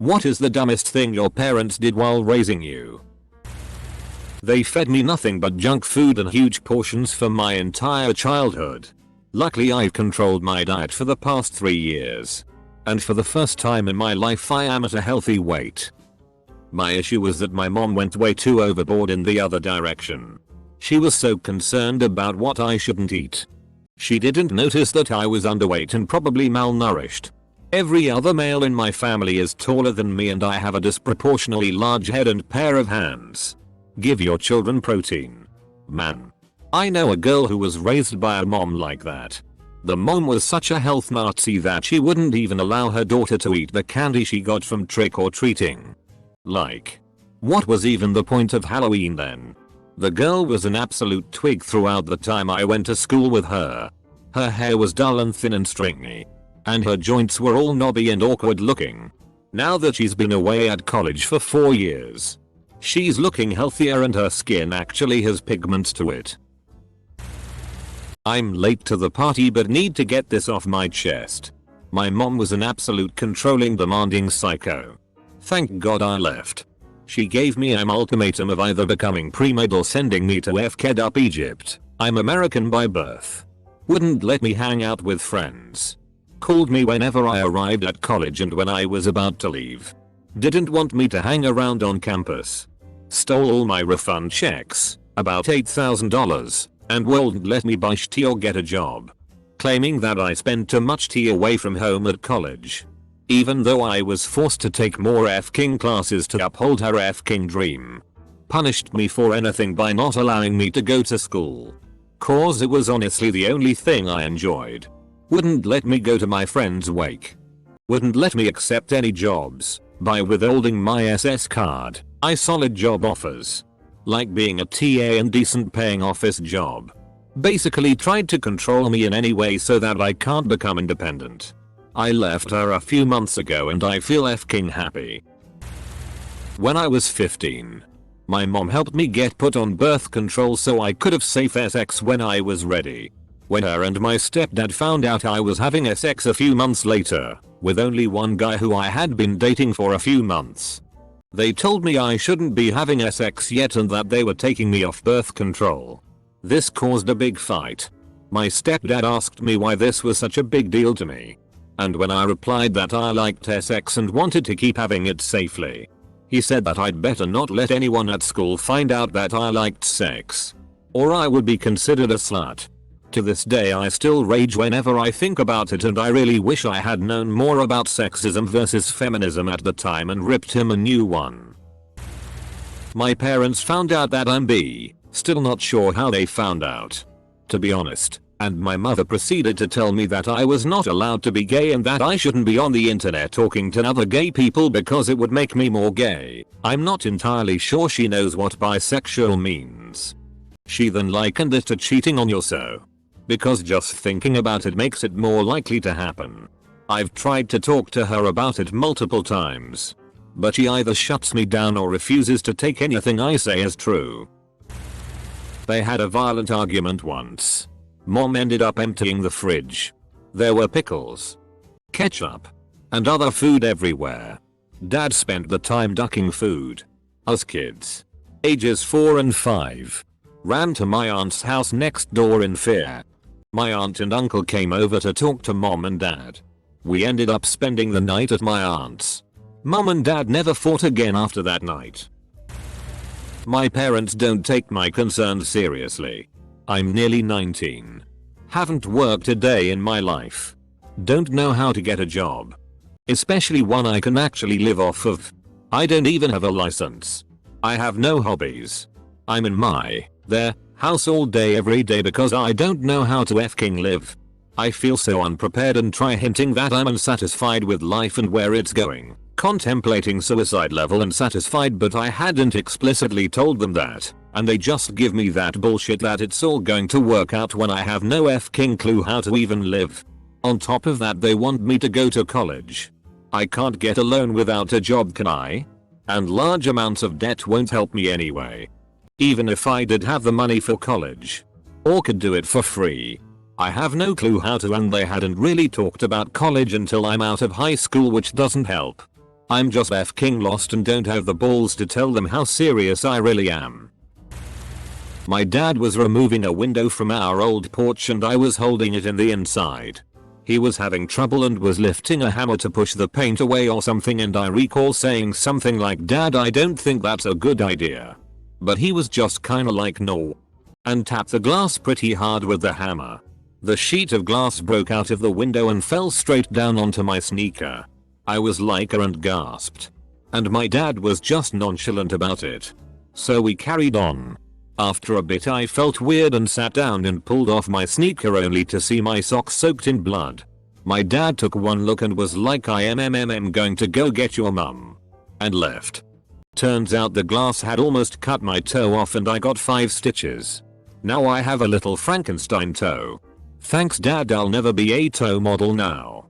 What is the dumbest thing your parents did while raising you? They fed me nothing but junk food in huge portions for my entire childhood. Luckily I've controlled my diet for the past 3 years. And for the first time in my life I am at a healthy weight. My issue was that my mom went way too overboard in the other direction. She was so concerned about what I shouldn't eat. She didn't notice that I was underweight and probably malnourished. Every other male in my family is taller than me and I have a disproportionately large head and pair of hands. Give your children protein. Man. I know a girl who was raised by a mom like that. The mom was such a health Nazi that she wouldn't even allow her daughter to eat the candy she got from trick or treating. Like, what was even the point of Halloween then? The girl was an absolute twig throughout the time I went to school with her. Her hair was dull and thin and stringy. And her joints were all knobby and awkward looking. Now that she's been away at college for 4 years, she's looking healthier and her skin actually has pigments to it. I'm late to the party but need to get this off my chest. My mom was an absolute controlling, demanding psycho. Thank God I left. She gave me an ultimatum of either becoming pre-med or sending me to FKed up Egypt. I'm American by birth. Wouldn't let me hang out with friends. Called me whenever I arrived at college and when I was about to leave. Didn't want me to hang around on campus. Stole all my refund checks, about $8,000, and wouldn't let me buy tea or get a job. Claiming that I spent too much tea away from home at college. Even though I was forced to take more F-King classes to uphold her F-King dream. Punished me for anything by not allowing me to go to school. Cause it was honestly the only thing I enjoyed. Wouldn't let me go to my friend's wake. Wouldn't let me accept any jobs by withholding my SS card. I solid job offers. Like being a TA and decent paying office job. Basically tried to control me in any way so that I can't become independent. I left her a few months ago and I feel F-King happy. When I was 15, my mom helped me get put on birth control so I could have safe sex when I was ready. When her and my stepdad found out I was having sex a few months later, with only one guy who I had been dating for a few months. They told me I shouldn't be having sex yet and that they were taking me off birth control. This caused a big fight. My stepdad asked me why this was such a big deal to me. And when I replied that I liked sex and wanted to keep having it safely, he said that I'd better not let anyone at school find out that I liked sex. Or I would be considered a slut. To this day I still rage whenever I think about it and I really wish I had known more about sexism versus feminism at the time and ripped him a new one. My parents found out that I'm bi, still not sure how they found out. To be honest, and my mother proceeded to tell me that I was not allowed to be gay and that I shouldn't be on the internet talking to other gay people because it would make me more gay. I'm not entirely sure she knows what bisexual means. She then likened it to cheating on yourself. Because just thinking about it makes it more likely to happen. I've tried to talk to her about it multiple times. But she either shuts me down or refuses to take anything I say as true. They had a violent argument once. Mom ended up emptying the fridge. There were pickles, ketchup, and other food everywhere. Dad spent the time ducking food. Us kids, ages 4 and 5, ran to my aunt's house next door in fear. My aunt and uncle came over to talk to mom and dad. We ended up spending the night at my aunt's. Mom and dad never fought again after that night. My parents don't take my concerns seriously. I'm nearly 19. Haven't worked a day in my life. Don't know how to get a job. Especially one I can actually live off of. I don't even have a license. I have no hobbies. I'm in their house all day every day because I don't know how to F-King live. I feel so unprepared and try hinting that I'm unsatisfied with life and where it's going. Contemplating suicide level unsatisfied, but I hadn't explicitly told them that, and they just give me that bullshit that it's all going to work out when I have no F-King clue how to even live. On top of that they want me to go to college. I can't get a loan without a job, can I? And large amounts of debt won't help me anyway. Even if I did have the money for college, or could do it for free, I have no clue how to, and they hadn't really talked about college until I'm out of high school, which doesn't help. I'm just f***ing lost and don't have the balls to tell them how serious I really am. My dad was removing a window from our old porch and I was holding it in the inside. He was having trouble and was lifting a hammer to push the paint away or something, and I recall saying something like, "Dad, I don't think that's a good idea." But he was just kinda like, "No," and tapped the glass pretty hard with the hammer. The sheet of glass broke out of the window and fell straight down onto my sneaker. I was like and gasped. And my dad was just nonchalant about it. So we carried on. After a bit I felt weird and sat down and pulled off my sneaker only to see my socks soaked in blood. My dad took one look and was like, "I am going to go get your mum," and left. Turns out the glass had almost cut my toe off and I got 5 stitches. Now I have a little Frankenstein toe. Thanks Dad, I'll never be a toe model now.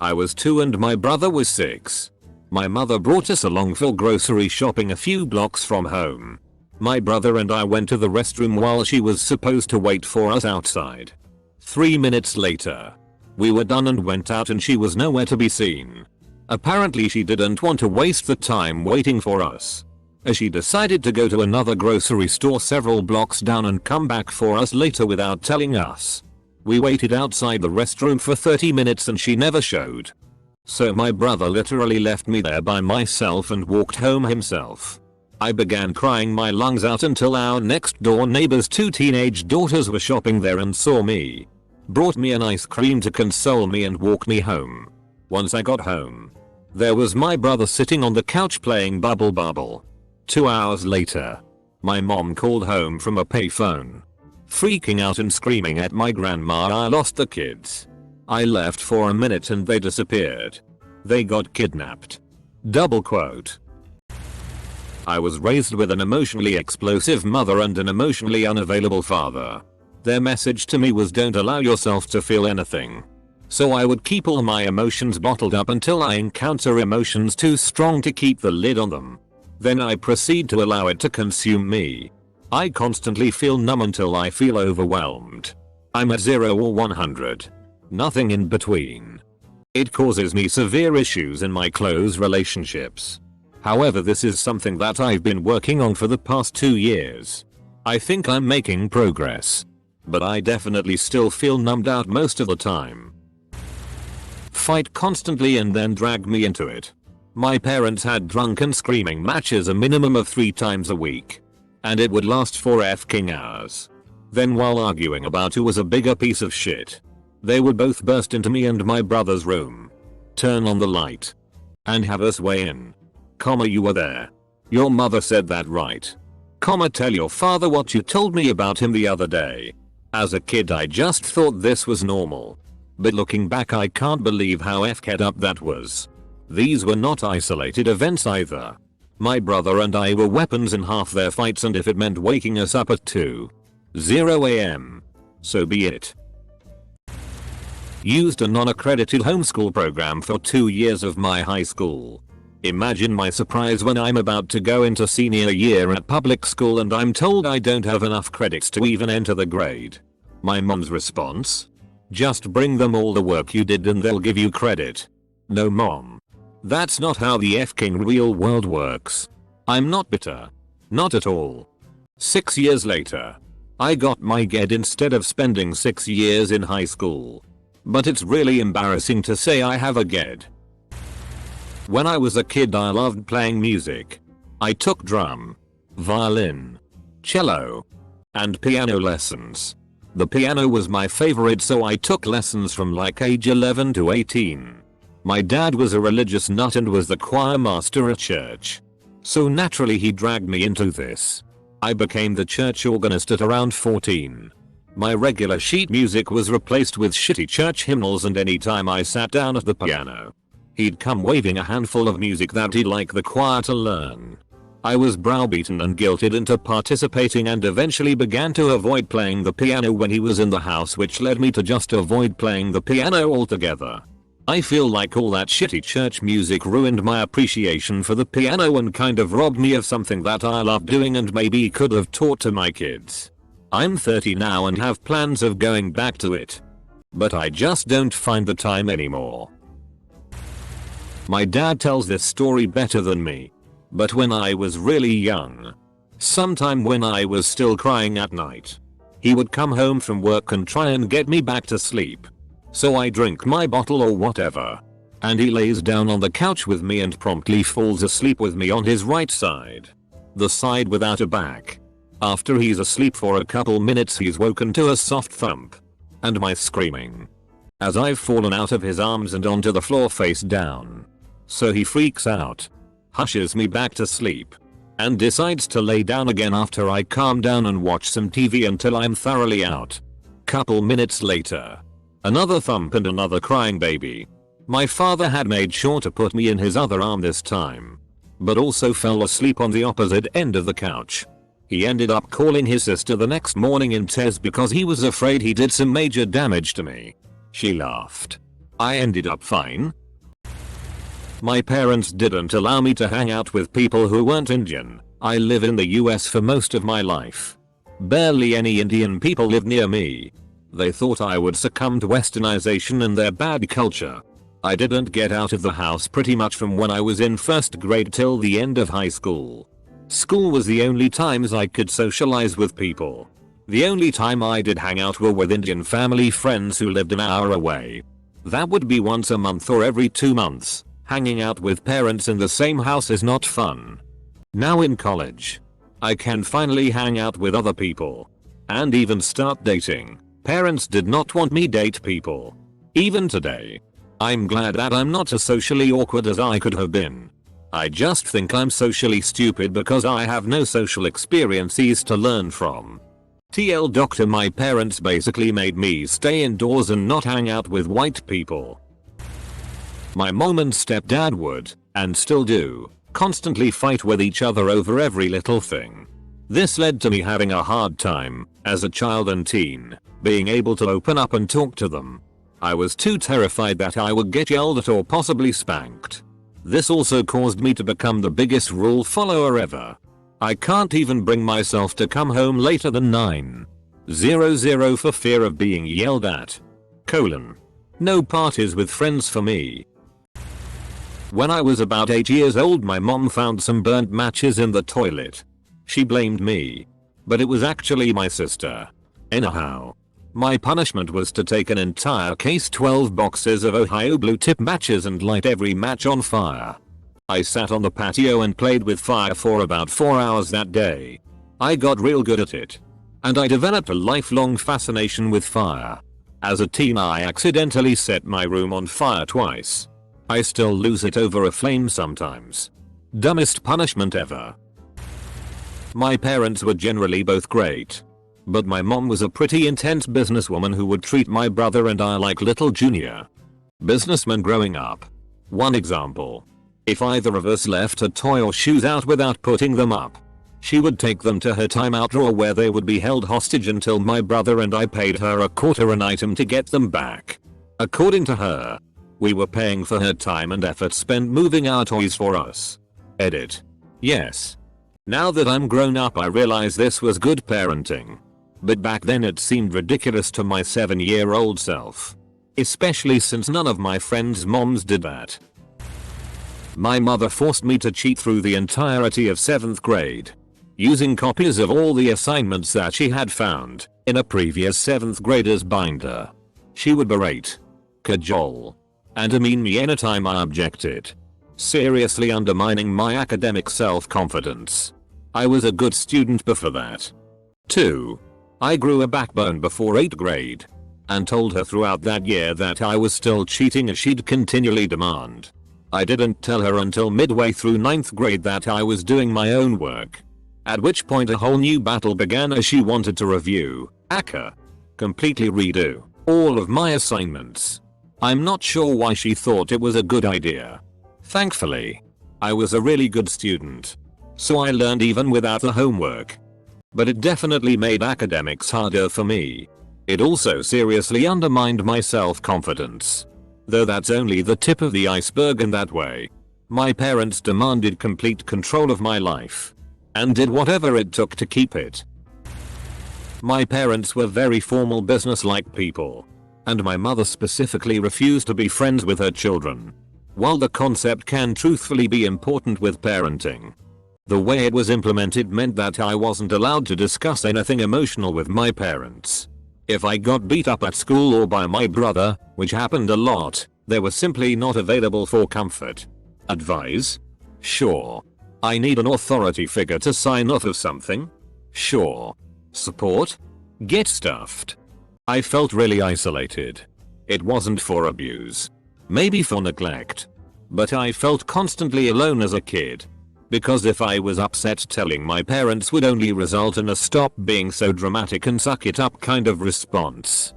I was 2 and my brother was 6. My mother brought us along for grocery shopping a few blocks from home. My brother and I went to the restroom while she was supposed to wait for us outside. 3 minutes later, we were done and went out and she was nowhere to be seen. Apparently she didn't want to waste the time waiting for us, as she decided to go to another grocery store several blocks down and come back for us later without telling us. We waited outside the restroom for 30 minutes and she never showed. So my brother literally left me there by myself and walked home himself. I began crying my lungs out until our next door neighbor's 2 teenage daughters were shopping there and saw me, brought me an ice cream to console me and walk me home. Once I got home, there was my brother sitting on the couch playing Bubble Bubble. 2 hours later, my mom called home from a payphone, freaking out and screaming at my grandma, "I lost the kids." I left for a minute and they disappeared. They got kidnapped. Double quote. I was raised with an emotionally explosive mother and an emotionally unavailable father. Their message to me was, don't allow yourself to feel anything. So I would keep all my emotions bottled up until I encounter emotions too strong to keep the lid on them. Then I proceed to allow it to consume me. I constantly feel numb until I feel overwhelmed. I'm at 0 or 100. Nothing in between. It causes me severe issues in my close relationships. However, this is something that I've been working on for the past 2 years. I think I'm making progress, but I definitely still feel numbed out most of the time. Fight constantly and then drag me into it. My parents had drunken screaming matches a minimum of 3 times a week, and it would last for f***ing hours. Then while arguing about who was a bigger piece of shit, they would both burst into me and my brother's room, turn on the light, and have us weigh in. You were there. Your mother said that, right? Tell your father what you told me about him the other day. As a kid I just thought this was normal. But looking back I can't believe how f***ed up that was. These were not isolated events either. My brother and I were weapons in half their fights, and if it meant waking us up at 2:00 AM, so be it. Used a non-accredited homeschool program for 2 years of my high school. Imagine my surprise when I'm about to go into senior year at public school and I'm told I don't have enough credits to even enter the grade. My mom's response? Just bring them all the work you did and they'll give you credit. No mom. That's not how the f***ing real world works. I'm not bitter. Not at all. 6 years later, I got my GED instead of spending 6 years in high school. But it's really embarrassing to say I have a GED. When I was a kid I loved playing music. I took drum, violin, cello, and piano lessons. The piano was my favorite, so I took lessons from like age 11 to 18. My dad was a religious nut and was the choir master at church. So naturally he dragged me into this. I became the church organist at around 14. My regular sheet music was replaced with shitty church hymnals, and anytime I sat down at the piano, he'd come waving a handful of music that he'd like the choir to learn. I was browbeaten and guilted into participating and eventually began to avoid playing the piano when he was in the house, which led me to just avoid playing the piano altogether. I feel like all that shitty church music ruined my appreciation for the piano and kind of robbed me of something that I loved doing and maybe could have taught to my kids. I'm 30 now and have plans of going back to it, but I just don't find the time anymore. My dad tells this story better than me. But when I was really young, sometime when I was still crying at night, he would come home from work and try and get me back to sleep. So I drink my bottle or whatever, and he lays down on the couch with me and promptly falls asleep with me on his right side. The side without a back. After he's asleep for a couple minutes he's woken to a soft thump. And my screaming. As I've fallen out of his arms and onto the floor face down. So he freaks out, hushes me back to sleep, and decides to lay down again after I calm down and watch some TV until I'm thoroughly out. Couple minutes later, another thump and another crying baby. My father had made sure to put me in his other arm this time, but also fell asleep on the opposite end of the couch. He ended up calling his sister the next morning in tears because he was afraid he did some major damage to me. She laughed. I ended up fine. My parents didn't allow me to hang out with people who weren't Indian. I live in the US for most of my life. Barely any Indian people live near me. They thought I would succumb to westernization and their bad culture. I didn't get out of the house pretty much from when I was in first grade till the end of high school. School was the only times I could socialize with people. The only time I did hang out were with Indian family friends who lived an hour away. That would be once a month or every 2 months. Hanging out with parents in the same house is not fun. Now in college, I can finally hang out with other people. And even start dating. Parents did not want me date people. Even today. I'm glad that I'm not as socially awkward as I could have been. I just think I'm socially stupid because I have no social experiences to learn from. TL Doctor, my parents basically made me stay indoors and not hang out with white people. My mom and stepdad would, and still do, constantly fight with each other over every little thing. This led to me having a hard time, as a child and teen, being able to open up and talk to them. I was too terrified that I would get yelled at or possibly spanked. This also caused me to become the biggest rule follower ever. I can't even bring myself to come home later than 9:00 for fear of being yelled at. No parties with friends for me. When I was about 8 years old, my mom found some burnt matches in the toilet. She blamed me, but it was actually my sister. Anyhow, my punishment was to take an entire case 12 boxes of Ohio blue tip matches and light every match on fire. I sat on the patio and played with fire for about 4 hours that day. I got real good at it. And I developed a lifelong fascination with fire. As a teen I accidentally set my room on fire twice. I still lose it over a flame sometimes. Dumbest punishment ever. My parents were generally both great. But my mom was a pretty intense businesswoman who would treat my brother and I like little junior businessmen growing up. One example. If either of us left a toy or shoes out without putting them up, she would take them to her timeout drawer where they would be held hostage until my brother and I paid her a quarter an item to get them back. According to her, we were paying for her time and effort spent moving our toys for us. Edit. Yes. Now that I'm grown up I realize this was good parenting. But back then it seemed ridiculous to my 7-year-old self. Especially since none of my friends' moms did that. My mother forced me to cheat through the entirety of 7th grade. Using copies of all the assignments that she had found in a previous 7th grader's binder. She would berate, cajole, and demean me anytime I objected. Seriously undermining my academic self-confidence. I was a good student before that. 2. I grew a backbone before 8th grade. And told her throughout that year that I was still cheating as she'd continually demand. I didn't tell her until midway through 9th grade that I was doing my own work. At which point a whole new battle began as she wanted to review, completely redo, all of my assignments. I'm not sure why she thought it was a good idea. Thankfully, I was a really good student. So I learned even without the homework. But it definitely made academics harder for me. It also seriously undermined my self-confidence. Though that's only the tip of the iceberg in that way. My parents demanded complete control of my life. And did whatever it took to keep it. My parents were very formal business-like people. And my mother specifically refused to be friends with her children. While the concept can truthfully be important with parenting, the way it was implemented meant that I wasn't allowed to discuss anything emotional with my parents. If I got beat up at school or by my brother, which happened a lot, they were simply not available for comfort. Advice? Sure. I need an authority figure to sign off of something? Sure. Support? Get stuffed. I felt really isolated. It wasn't for abuse. Maybe for neglect. But I felt constantly alone as a kid. Because if I was upset, telling my parents would only result in a stop being so dramatic and suck it up kind of response.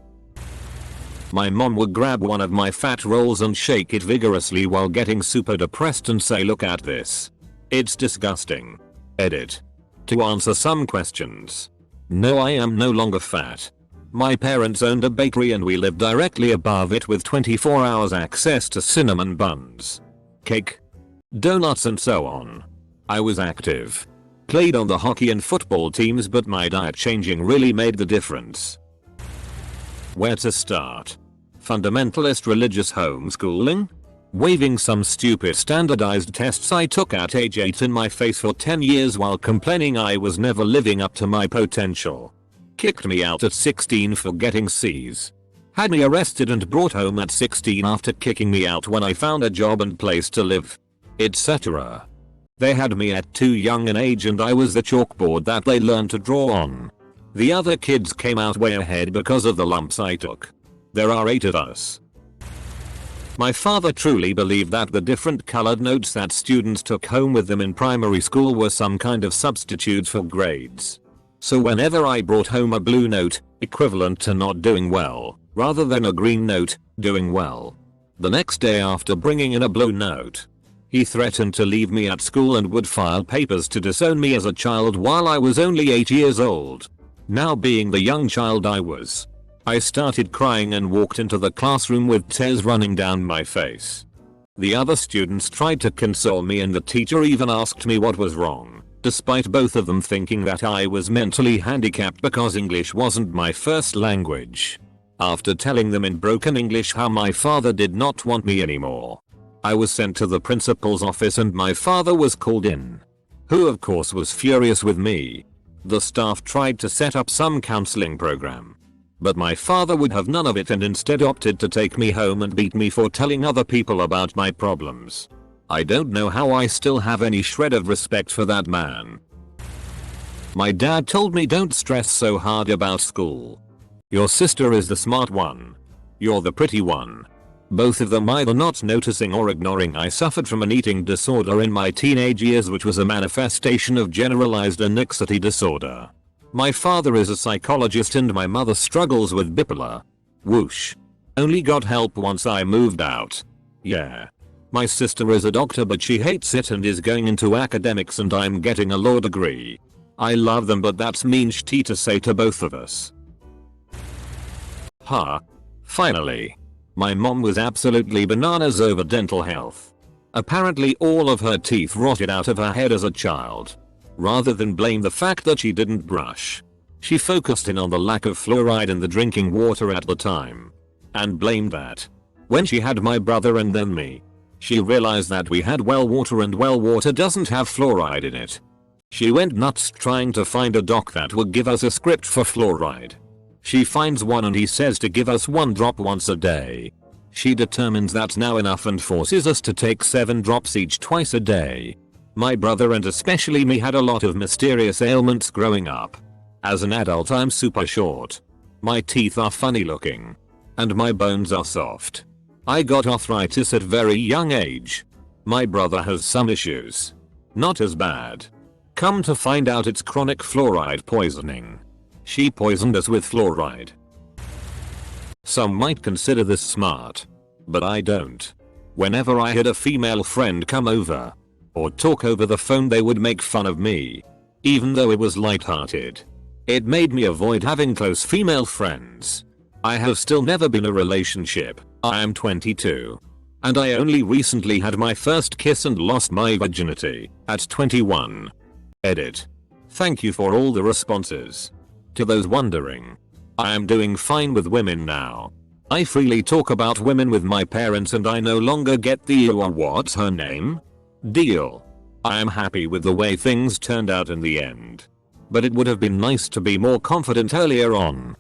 My mom would grab one of my fat rolls and shake it vigorously while getting super depressed and say, "Look at this. It's disgusting." Edit. To answer some questions. No, I am no longer fat. My parents owned a bakery and we lived directly above it with 24 hours access to cinnamon buns, cake, donuts and so on. I was active. Played on the hockey and football teams, but my diet changing really made the difference. Where to start? Fundamentalist religious homeschooling? Waving some stupid standardized tests I took at age 8 in my face for 10 years while complaining I was never living up to my potential. Kicked me out at 16 for getting C's. Had me arrested and brought home at 16 after kicking me out when I found a job and place to live, etc. They had me at too young an age and I was the chalkboard that they learned to draw on. The other kids came out way ahead because of the lumps I took. There are 8 of us. My father truly believed that the different colored notes that students took home with them in primary school were some kind of substitutes for grades. So whenever I brought home a blue note, equivalent to not doing well, rather than a green note, doing well, the next day after bringing in a blue note, he threatened to leave me at school and would file papers to disown me as a child while I was only 8 years old. Now, being the young child I was, I started crying and walked into the classroom with tears running down my face. The other students tried to console me and the teacher even asked me what was wrong, despite both of them thinking that I was mentally handicapped because English wasn't my first language. After telling them in broken English how my father did not want me anymore, I was sent to the principal's office and my father was called in, who of course was furious with me. The staff tried to set up some counseling program, but my father would have none of it and instead opted to take me home and beat me for telling other people about my problems. I don't know how I still have any shred of respect for that man. My dad told me, "Don't stress so hard about school. Your sister is the smart one. You're the pretty one." Both of them either not noticing or ignoring I suffered from an eating disorder in my teenage years, which was a manifestation of generalized anxiety disorder. My father is a psychologist and my mother struggles with bipolar. Whoosh. Only got help once I moved out. Yeah. My sister is a doctor but she hates it and is going into academics and I'm getting a law degree. I love them but that's mean shitty to say to both of us. Finally. My mom was absolutely bananas over dental health. Apparently all of her teeth rotted out of her head as a child. Rather than blame the fact that she didn't brush, she focused in on the lack of fluoride in the drinking water at the time. And blamed that. When she had my brother and then me, she realized that we had well water and well water doesn't have fluoride in it. She went nuts trying to find a doc that would give us a script for fluoride. She finds one and he says to give us 1 drop once a day. She determines that's now enough and forces us to take 7 drops each twice a day. My brother and especially me had a lot of mysterious ailments growing up. As an adult I'm super short. My teeth are funny looking. And my bones are soft. I got arthritis at very young age. My brother has some issues. Not as bad. Come to find out it's chronic fluoride poisoning. She poisoned us with fluoride. Some might consider this smart, but I don't. Whenever I had a female friend come over or talk over the phone, they would make fun of me, even though it was lighthearted. It made me avoid having close female friends. I have still never been in a relationship. I am 22. And I only recently had my first kiss and lost my virginity at 21. Edit. Thank you for all the responses. To those wondering, I am doing fine with women now. I freely talk about women with my parents and I no longer get the or what's her name? Deal. I am happy with the way things turned out in the end. But it would have been nice to be more confident earlier on.